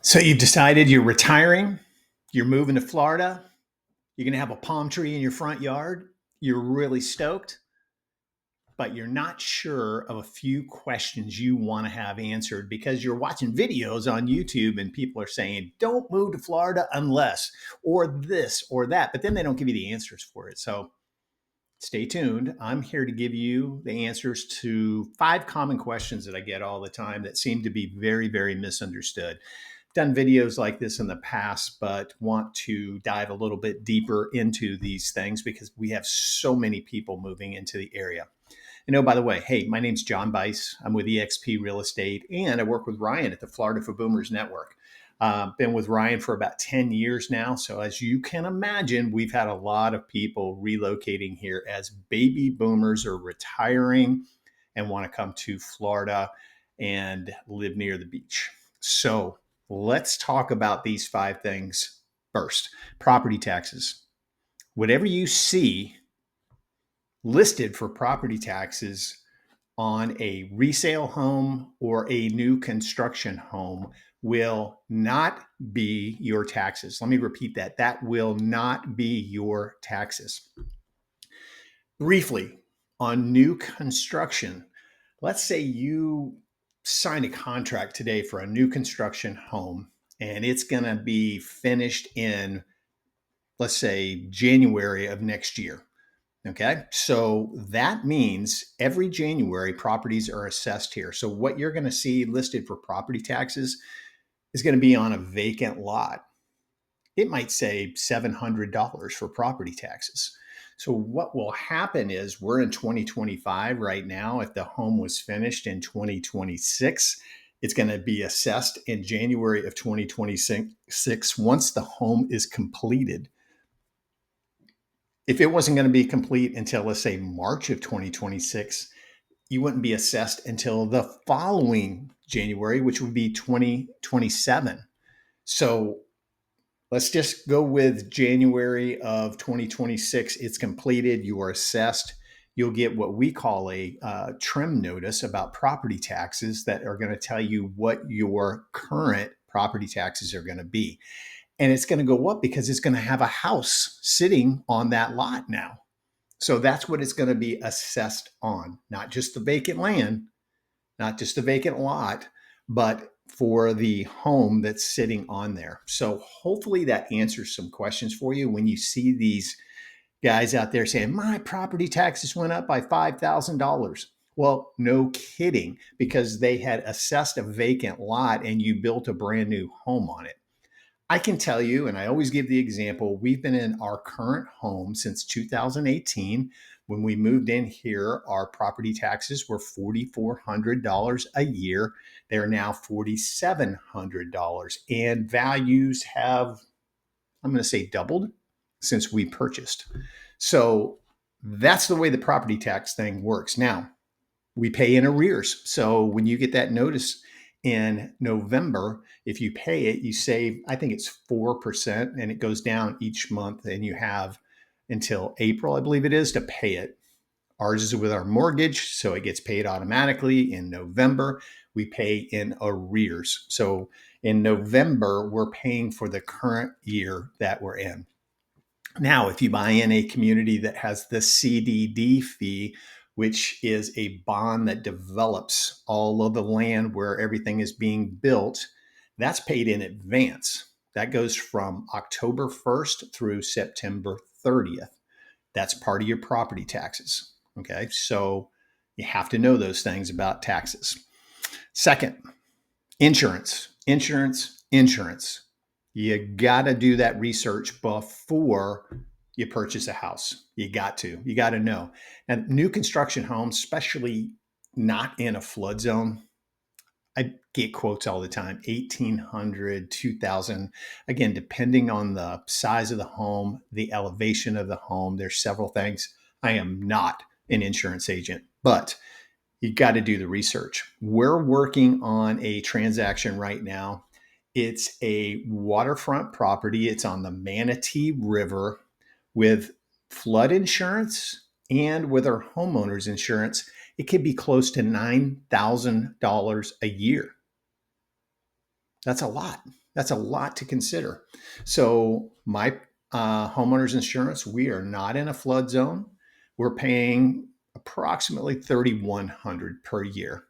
So you've decided you're retiring, you're moving to Florida, you're going to have a palm tree in your front yard, you're really stoked, but you're not sure of a few questions you want to have answered because you're watching videos on YouTube and people are saying, don't move to Florida unless, or this or that, but then they don't give you the answers for it. So stay tuned. I'm here to give you the answers to 5 common questions that I get all the time that seem to be very, very misunderstood. Done videos like this in the past, but want to dive a little bit deeper into these things because we have so many people moving into the area. And oh, by the way, hey, my name's John Bice. I'm with eXp Real Estate, and I work with Ryan at the Florida for Boomers Network. Been with Ryan for about 10 years now. So as you can imagine, we've had a lot of people relocating here as baby boomers are retiring and want to come to Florida and live near the beach. So let's talk about these 5 things first. Property taxes. Whatever you see listed for property taxes on a resale home or a new construction home will not be your taxes. Let me repeat that. That will not be your taxes. Briefly, on new construction, let's say you sign a contract today for a new construction home and it's going to be finished in, let's say, January of next year. Okay, so that means every January properties are assessed here. So what you're going to see listed for property taxes is going to be on a vacant lot. It might say $700 for property taxes. So what will happen is we're in 2025 right now. If the home was finished in 2026, it's going to be assessed in January of 2026 once the home is completed. If it wasn't going to be complete until, let's say, March of 2026, you wouldn't be assessed until the following January, which would be 2027. So let's just go with January of 2026. It's completed. You are assessed. You'll get what we call a trim notice about property taxes that are going to tell you what your current property taxes are going to be. And it's going to go up because it's going to have a house sitting on that lot now. So that's what it's going to be assessed on, not just the vacant land, not just the vacant lot, but for the home that's sitting on there. So hopefully that answers some questions for you when you see these guys out there saying, my property taxes went up by $5,000. Well, no kidding, because they had assessed a vacant lot and you built a brand new home on it. I can tell you, and I always give the example, we've been in our current home since 2018. When we moved in here, our property taxes were $4,400 a year. They're now $4,700. And values have, I'm going to say, doubled since we purchased. So that's the way the property tax thing works. Now, we pay in arrears. So when you get that notice in November, if you pay it, you save, I think it's 4%, and it goes down each month. And you have until April, I believe it is, to pay it. Ours is with our mortgage, so it gets paid automatically in November. We pay in arrears. So in November, we're paying for the current year that we're in. Now, if you buy in a community that has the CDD fee, which is a bond that develops all of the land where everything is being built, that's paid in advance. That goes from October 1st through September 30th. That's part of your property taxes. Okay, so you have to know those things about taxes. Second, insurance, insurance, insurance. You got to do that research before you purchase a house. You got to know. And new construction homes, especially not in a flood zone, I get quotes all the time, 1,800, 2,000. Again, depending on the size of the home, the elevation of the home, there's several things. I am not an insurance agent, but you got to do the research. We're working on a transaction right now. It's a waterfront property. It's on the Manatee River with flood insurance and with our homeowner's insurance. It could be close to $9,000 a year. That's a lot. That's a lot to consider. So my homeowners insurance, we are not in a flood zone. We're paying approximately $3,100 per year.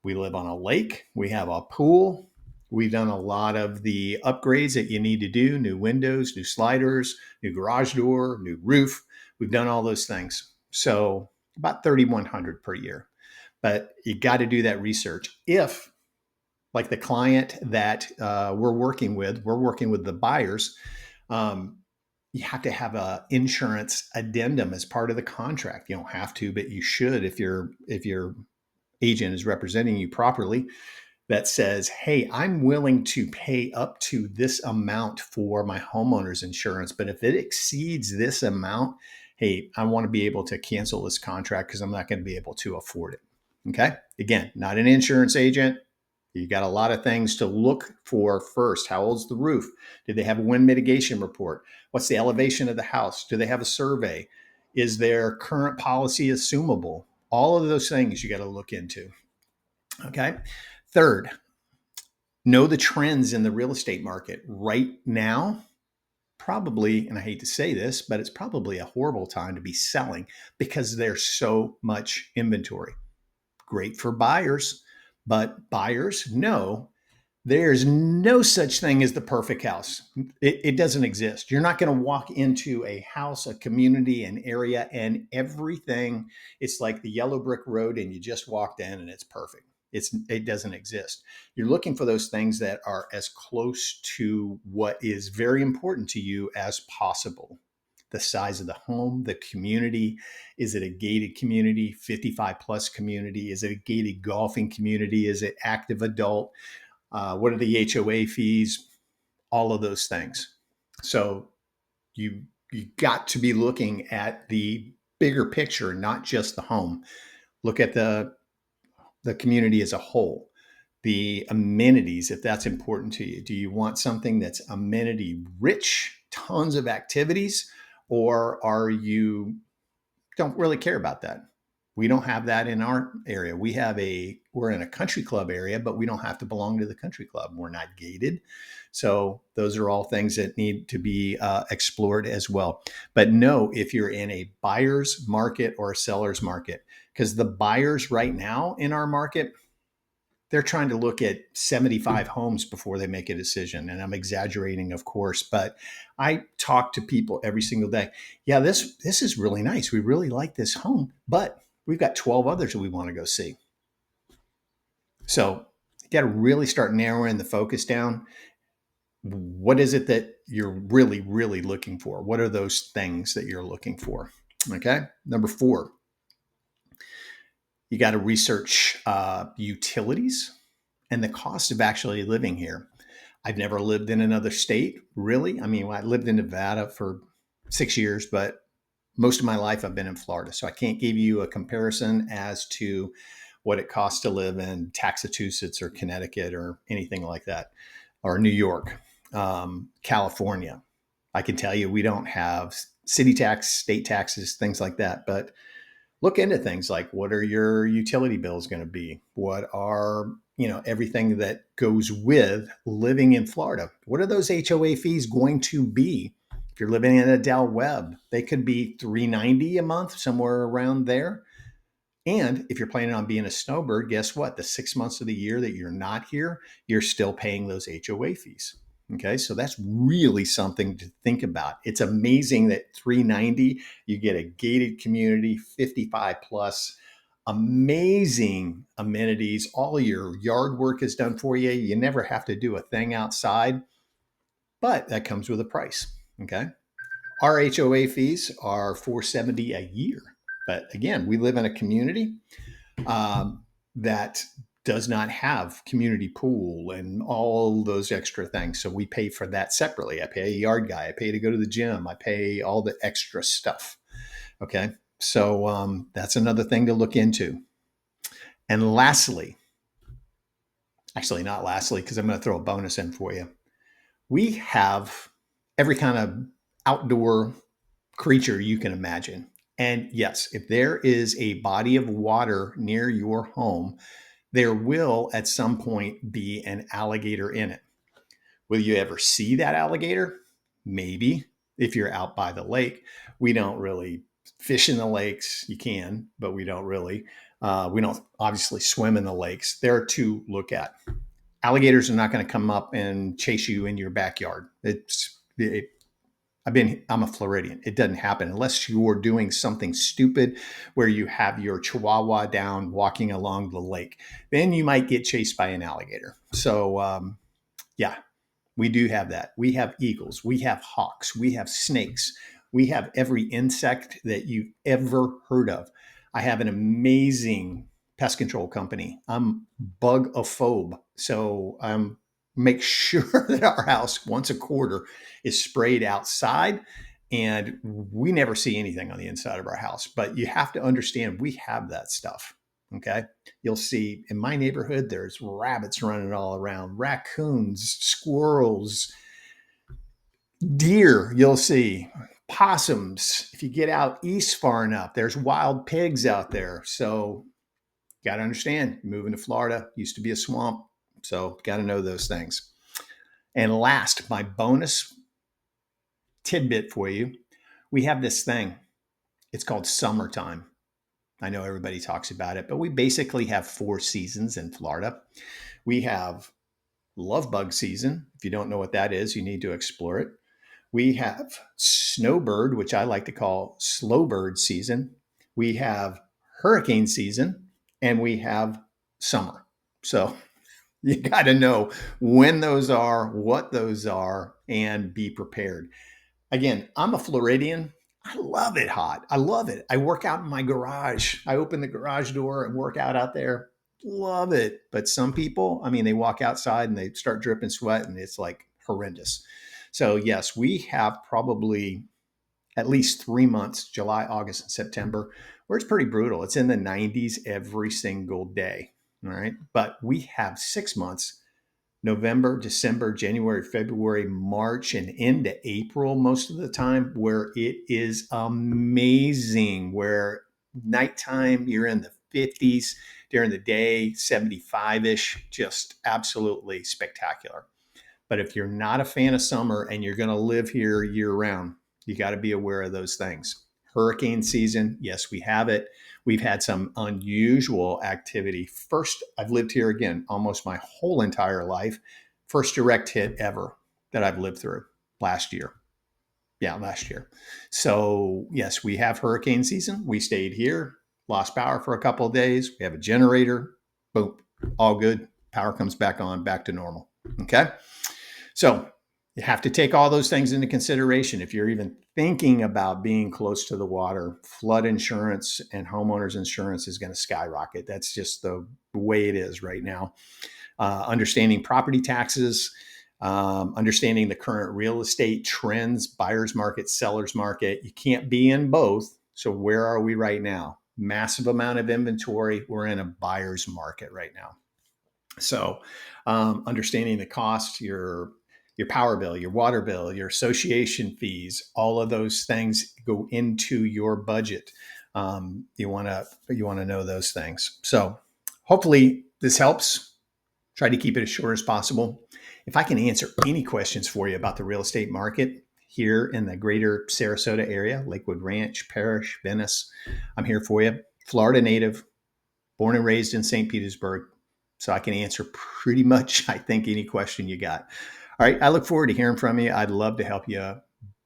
We live on a lake. We have a pool. We've done a lot of the upgrades that you need to do: new windows, new sliders, new garage door, new roof. We've done all those things. So about $3,100 per year. But you got to do that research. If, like the client that we're working with the buyers. Um, you have to have a insurance addendum as part of the contract. You don't have to, but you should if your agent is representing you properly. That says, "Hey, I'm willing to pay up to this amount for my homeowner's insurance, but if it exceeds this amount, hey, I want to be able to cancel this contract because I'm not going to be able to afford it." Okay. Again, not an insurance agent. You got a lot of things to look for first. How old's the roof? Did they have a wind mitigation report? What's the elevation of the house? Do they have a survey? Is their current policy assumable? All of those things you got to look into. Okay. Third, know the trends in the real estate market right now. Probably, and I hate to say this, but it's probably a horrible time to be selling because there's so much inventory. Great for buyers, but buyers know there's no such thing as the perfect house. It doesn't exist. You're not going to walk into a house, a community, an area, and everything, it's like the yellow brick road and you just walked in and it's perfect. It doesn't exist. You're looking for those things that are as close to what is very important to you as possible. The size of the home, the community. Is it a gated community, 55 plus community? Is it a gated golfing community? Is it active adult? What are the HOA fees? All of those things. So you got to be looking at the bigger picture, not just the home. Look at the community as a whole. The amenities, if that's important to you. Do you want something that's amenity rich, tons of activities, or are you don't really care about that? We don't have that in our area. We're in a country club area, but we don't have to belong to the country club. We're not gated. So those are all things that need to be explored as well. But know if you're in a buyer's market or a seller's market, because the buyers right now in our market, they're trying to look at 75 homes before they make a decision. And I'm exaggerating, of course, but I talk to people every single day. Yeah, this is really nice. We really like this home, but we've got 12 others that we want to go see. So you got to really start narrowing the focus down. What is it that you're really, really looking for? What are those things that you're looking for? Okay. Number 4, you got to research utilities and the cost of actually living here. I've never lived in another state, really. I mean, I lived in Nevada for 6 years, but most of my life I've been in Florida. So I can't give you a comparison as to what it costs to live in Massachusetts or Connecticut or anything like that, or New York, California. I can tell you we don't have city tax, state taxes, things like that. But look into things like, what are your utility bills going to be? What are, everything that goes with living in Florida? What are those HOA fees going to be? If you're living in a Del Webb, they could be $390 a month, somewhere around there. And if you're planning on being a snowbird, guess what? The 6 months of the year that you're not here, you're still paying those HOA fees. Okay, so that's really something to think about. It's amazing that $390, you get a gated community, 55 plus, amazing amenities. All of your yard work is done for you. You never have to do a thing outside, but that comes with a price. Okay, our HOA fees are $470 a year. But again, we live in a community that does not have community pool and all those extra things. So we pay for that separately. I pay a yard guy. I pay to go to the gym. I pay all the extra stuff. Okay. So that's another thing to look into. And lastly, actually not lastly, because I'm going to throw a bonus in for you. We have every kind of outdoor creature you can imagine. And yes, if there is a body of water near your home, there will at some point be an alligator in it. Will you ever see that alligator? Maybe if you're out by the lake. We don't really fish in the lakes. You can, but we don't really. We don't obviously swim in the lakes. They're to look at. Alligators are not going to come up and chase you in your backyard. I'm a Floridian. It doesn't happen unless you're doing something stupid where you have your chihuahua down walking along the lake. Then you might get chased by an alligator. So, yeah, we do have that. We have eagles. We have hawks. We have snakes. We have every insect that you've ever heard of. I have an amazing pest control company. I'm bug-ophobe. So make sure that our house once a quarter is sprayed outside, and we never see anything on the inside of our house. But you have to understand we have that stuff. Okay. You'll see in my neighborhood, there's rabbits running all around, raccoons, squirrels, deer. You'll see possums. If you get out east far enough, there's wild pigs out there. So got to understand, moving to Florida used to be a swamp. So got to know those things. And last, my bonus tidbit for you. We have this thing. It's called summertime. I know everybody talks about it, but we basically have 4 seasons in Florida. We have love bug season. If you don't know what that is, you need to explore it. We have snowbird, which I like to call slow bird season. We have hurricane season, and we have summer. So you got to know when those are, what those are, and be prepared. Again, I'm a Floridian. I love it hot. I love it. I work out in my garage. I open the garage door and work out there. Love it. But some people, I mean, they walk outside and they start dripping sweat and it's like horrendous. So yes, we have probably at least 3 months, July, August, and September, where it's pretty brutal. It's in the 90s every single day. All right. But we have 6 months, November, December, January, February, March, and into April most of the time, where it is amazing, where nighttime you're in the 50s, during the day 75-ish, just absolutely spectacular. But if you're not a fan of summer and you're going to live here year round, you got to be aware of those things. Hurricane season, yes, we have it. We've had some unusual activity. First, I've lived here again almost my whole entire life. First direct hit ever that I've lived through last year. Yeah, last year. So yes, we have hurricane season. We stayed here, lost power for a couple of days. We have a generator. Boom, all good. Power comes back on, back to normal. Okay. So you have to take all those things into consideration. If you're even thinking about being close to the water, flood insurance and homeowners insurance is going to skyrocket. That's just the way it is right now. Understanding property taxes, understanding the current real estate trends, buyer's market, seller's market. You can't be in both. So where are we right now? Massive amount of inventory. We're in a buyer's market right now. So understanding the cost, your power bill, your water bill, your association fees, all of those things go into your budget. You want to know those things. So hopefully this helps. Try to keep it as short as possible. If I can answer any questions for you about the real estate market here in the greater Sarasota area, Lakewood Ranch, Parish, Venice, I'm here for you. Florida native, born and raised in St. Petersburg. So I can answer pretty much, I think, any question you got. All right. I look forward to hearing from you. I'd love to help you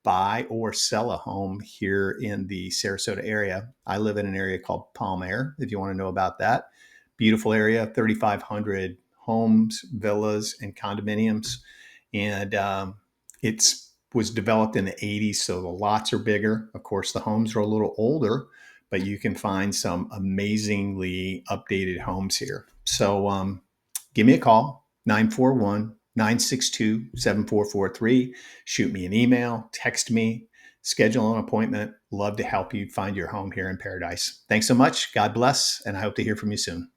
buy or sell a home here in the Sarasota area. I live in an area called Palm Air, if you want to know about that. Beautiful area, 3,500 homes, villas, and condominiums. And it was developed in the 80s, so the lots are bigger. Of course, the homes are a little older, but you can find some amazingly updated homes here. So give me a call, 941-962-7443. Shoot me an email, text me, schedule an appointment. Love to help you find your home here in paradise. Thanks so much. God bless, and I hope to hear from you soon.